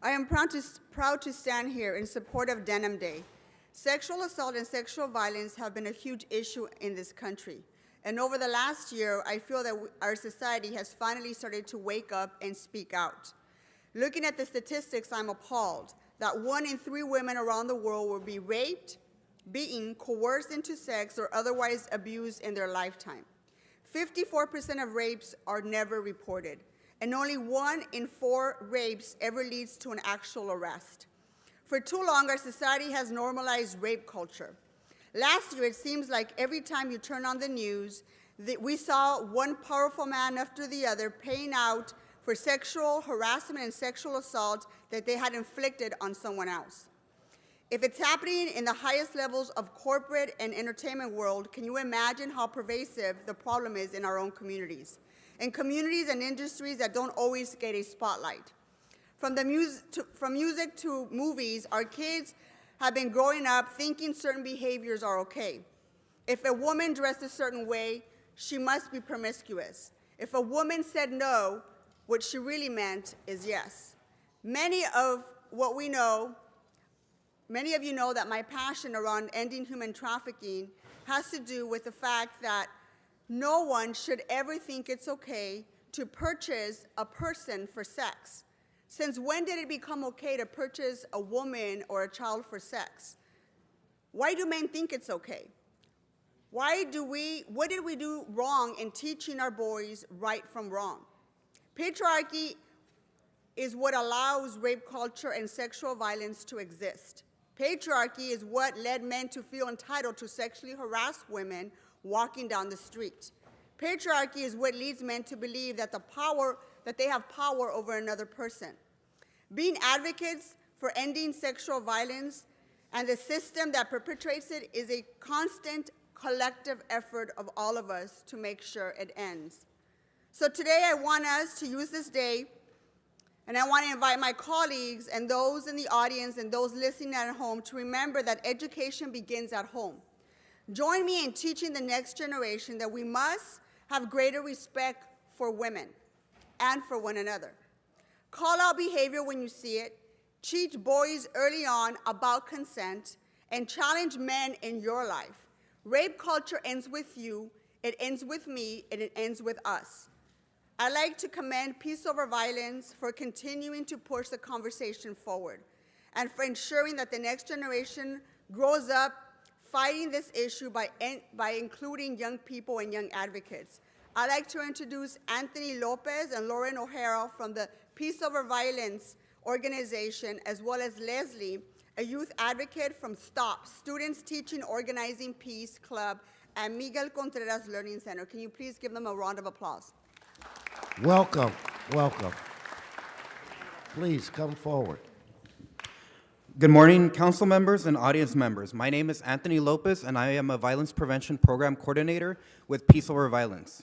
I am proud to stand here in support of Denim Day. Sexual assault and sexual violence have been a huge issue in this country. And over the last year, I feel that our society has finally started to wake up and speak out. Looking at the statistics, I'm appalled that 1 in 3 women around the world will be raped, beaten, coerced into sex, or otherwise abused in their lifetime. 54% of rapes are never reported, and only 1 in 4 rapes ever leads to an actual arrest. For too long, our society has normalized rape culture. Last year, it seems like every time you turn on the news, we saw one powerful man after the other paying out for sexual harassment and sexual assault that they had inflicted on someone else. If it's happening in the highest levels of corporate and entertainment world, can you imagine how pervasive the problem is in our own communities? In communities and industries that don't always get a spotlight. From music to movies, our kids have been growing up thinking certain behaviors are okay. If a woman dressed a certain way, she must be promiscuous. If a woman said no, what she really meant is yes. Many of you know that my passion around ending human trafficking has to do with the fact that no one should ever think it's okay to purchase a person for sex. Since when did it become okay to purchase a woman or a child for sex? Why do men think it's okay? What did we do wrong in teaching our boys right from wrong? Patriarchy is what allows rape culture and sexual violence to exist. Patriarchy is what led men to feel entitled to sexually harass women walking down the street. Patriarchy is what leads men to believe that they have power over another person. Being advocates for ending sexual violence and the system that perpetrates it is a constant collective effort of all of us to make sure it ends. So today I want us to use this day, and I want to invite my colleagues and those in the audience and those listening at home to remember that education begins at home. Join me in teaching the next generation that we must have greater respect for women and for one another. Call out behavior when you see it, teach boys early on about consent, and challenge men in your life. Rape culture ends with you, it ends with me, and it ends with us. I'd like to commend Peace Over Violence for continuing to push the conversation forward and for ensuring that the next generation grows up fighting this issue by including young people and young advocates. I'd like to introduce Anthony Lopez and Lauren O'Hara from the Peace Over Violence organization, as well as Leslie, a youth advocate from STOP, Students Teaching Organizing Peace Club at Miguel Contreras Learning Center. Can you please give them a round of applause? Welcome, welcome. Please come forward. Good morning, council members and audience members. My name is Anthony Lopez, and I am a violence prevention program coordinator with Peace Over Violence.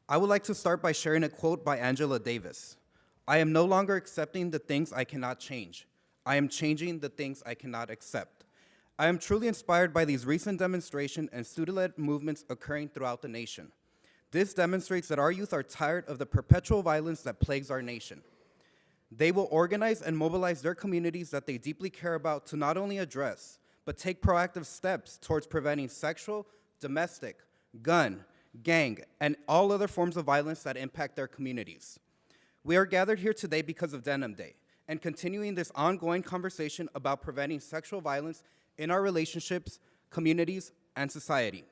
I would like to start by sharing a quote by Angela Davis. I am no longer accepting the things I cannot change. I am changing the things I cannot accept. I am truly inspired by these recent demonstrations and student-led movements occurring throughout the nation. This demonstrates that our youth are tired of the perpetual violence that plagues our nation. They will organize and mobilize their communities that they deeply care about to not only address, but take proactive steps towards preventing sexual, domestic, gun, gang, and all other forms of violence that impact their communities. We are gathered here today because of Denim Day and continuing this ongoing conversation about preventing sexual violence in our relationships, communities, and society.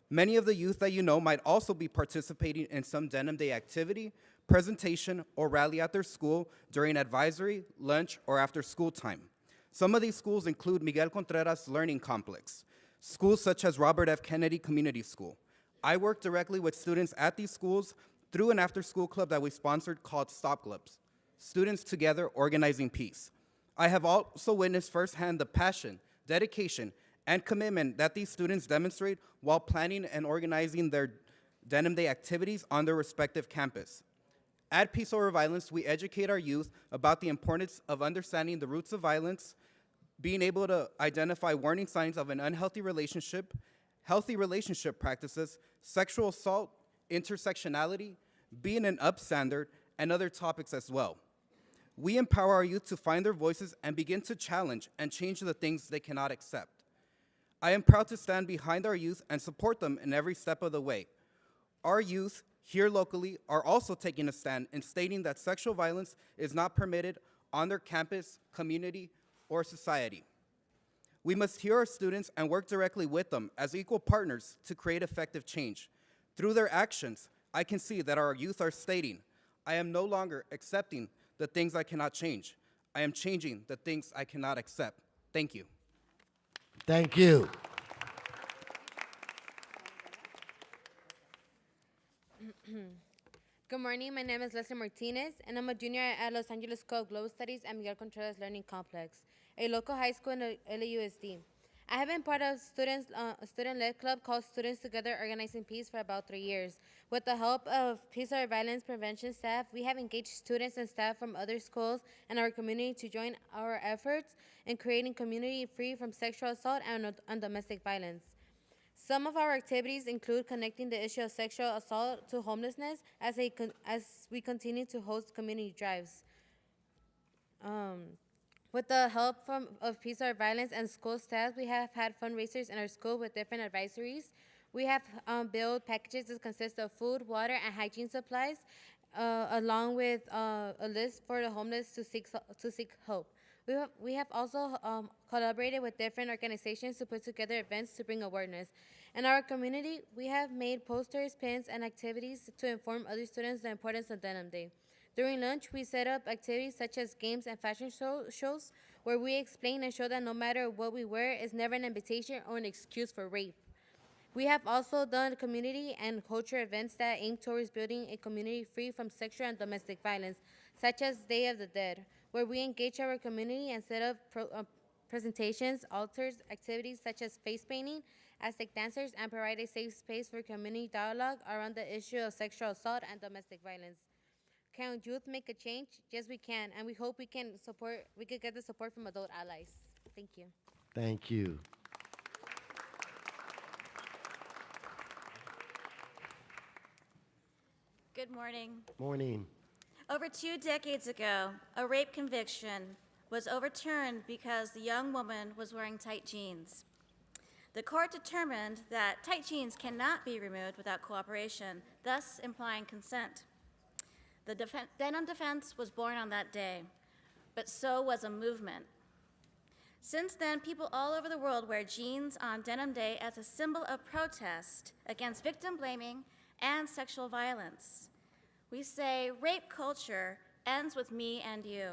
Many of the youth that you know might also be participating in some Denim Day activity, presentation, or rally at their school during advisory, lunch, or after school time. Some of these schools include Miguel Contreras Learning Complex, schools such as Robert F. Kennedy Community School. I work directly with students at these schools through an after-school club that we sponsored called Stop Clubs, Students Together Organizing Peace. I have also witnessed firsthand the passion, dedication, and commitment that these students demonstrate while planning and organizing their Denim Day activities on their respective campus. At Peace Over Violence, we educate our youth about the importance of understanding the roots of violence, being able to identify warning signs of an unhealthy relationship, healthy relationship practices, sexual assault, intersectionality, being an upstander, and other topics as well. We empower our youth to find their voices and begin to challenge and change the things they cannot accept. I am proud to stand behind our youth and support them in every step of the way. Our youth here locally are also taking a stand in stating that sexual violence is not permitted on their campus, community, or society. We must hear our students and work directly with them as equal partners to create effective change. Through their actions, I can see that our youth are stating, I am no longer accepting the things I cannot change. I am changing the things I cannot accept. Thank you. Thank you. Good morning, my name is Leslie Martinez, and I'm a junior at Los Angeles School of Global Studies and Miguel Contreras Learning Complex, a local high school in the LAUSD. I have been part of a student-led club called Students Together Organizing Peace for about 3 years. With the help of peace or violence prevention staff, we have engaged students and staff from other schools and our community to join our efforts in creating community free from sexual assault and domestic violence. Some of our activities include connecting the issue of sexual assault to homelessness as we continue to host community drives. With the help of Peace or Violence and school staff, we have had fundraisers in our school with different advisories. We have built packages that consist of food, water, and hygiene supplies, along with a list for the homeless to seek help. We have also collaborated with different organizations to put together events to bring awareness. In our community, we have made posters, pins, and activities to inform other students the importance of Denim Day. During lunch, we set up activities such as games and fashion shows where we explain and show that no matter what we wear is never an invitation or an excuse for rape. We have also done community and culture events that aim towards building a community free from sexual and domestic violence, such as Day of the Dead, where we engage our community and set up presentations, altars, activities such as face painting, Aztec dancers, and provide a safe space for community dialogue around the issue of sexual assault and domestic violence. Can youth make a change? Yes, we can, and we hope we could get the support from adult allies. Thank you. Thank you. Good morning. Morning. Over 2 decades ago, a rape conviction was overturned because the young woman was wearing tight jeans. The court determined that tight jeans cannot be removed without cooperation, thus implying consent. The denim defense was born on that day, but so was a movement. Since then, people all over the world wear jeans on Denim Day as a symbol of protest against victim blaming and sexual violence. We say rape culture ends with me and you.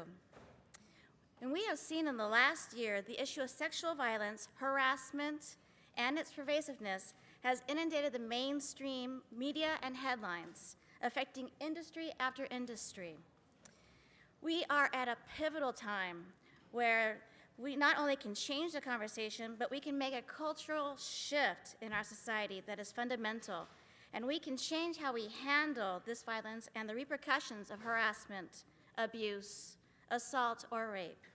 And we have seen in the last year the issue of sexual violence, harassment, and its pervasiveness has inundated the mainstream media and headlines, affecting industry after industry. We are at a pivotal time where we not only can change the conversation, but we can make a cultural shift in our society that is fundamental. And we can change how we handle this violence and the repercussions of harassment, abuse, assault, or rape,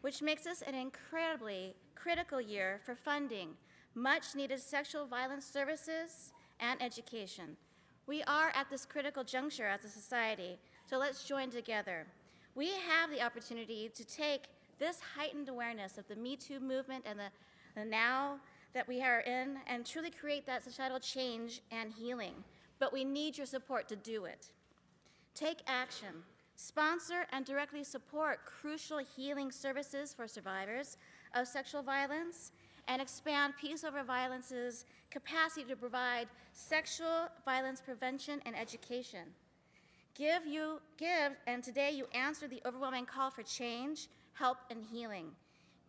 which makes this an incredibly critical year for funding much-needed sexual violence services and education. We are at this critical juncture as a society, so let's join together. We have the opportunity to take this heightened awareness of the Me Too movement and the now that we are in and truly create that societal change and healing. But we need your support to do it. Take action. Sponsor and directly support crucial healing services for survivors of sexual violence and expand Peace Over Violence's capacity to provide sexual violence prevention and education. Give, and today you answer the overwhelming call for change, help, and healing.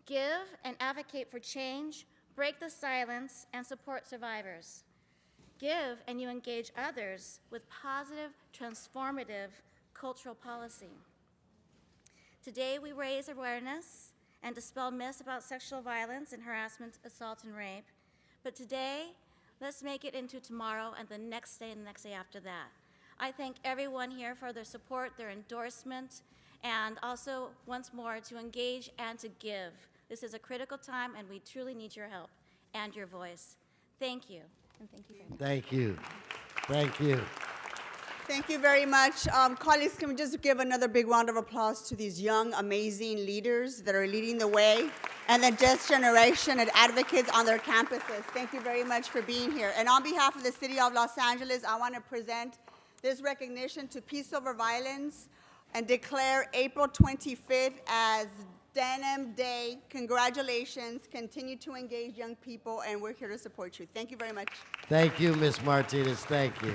Give and advocate for change, break the silence, and support survivors. Give, and you engage others with positive, transformative cultural policy. Today, we raise awareness and dispel myths about sexual violence and harassment, assault, and rape. But today, let's make it into tomorrow and the next day and the next day after that. I thank everyone here for their support, their endorsement, and also, once more, to engage and to give. This is a critical time, and we truly need your help and your voice. Thank you, and thank you very much. Thank you. Thank you. Thank you very much. Colleagues, can we just give another big round of applause to these young, amazing leaders that are leading the way and the next generation and advocates on their campuses. Thank you very much for being here. And on behalf of the City of Los Angeles, I want to present this recognition to Peace Over Violence and declare April 25th as Denim Day. Congratulations. Continue to engage young people, and we're here to support you. Thank you very much. Thank you, Ms. Martinez. Thank you.